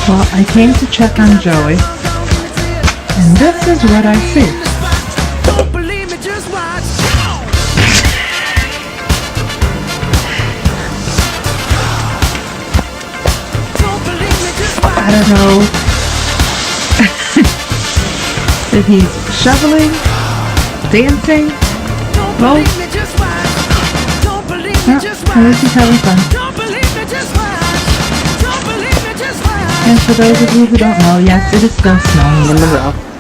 Well, I came to check on Joey, and this is what I see. Don't believe me, just watch. Don't believe me, just watch. I don't know if he's shoveling, dancing, Don't both. believe me, just watch. Don't believe me, No, just at least watch. he's having fun. Don't believe me, just watch. Don't believe me, just watch. And for those of you who don't know, yes, it is still snowing in Monroe.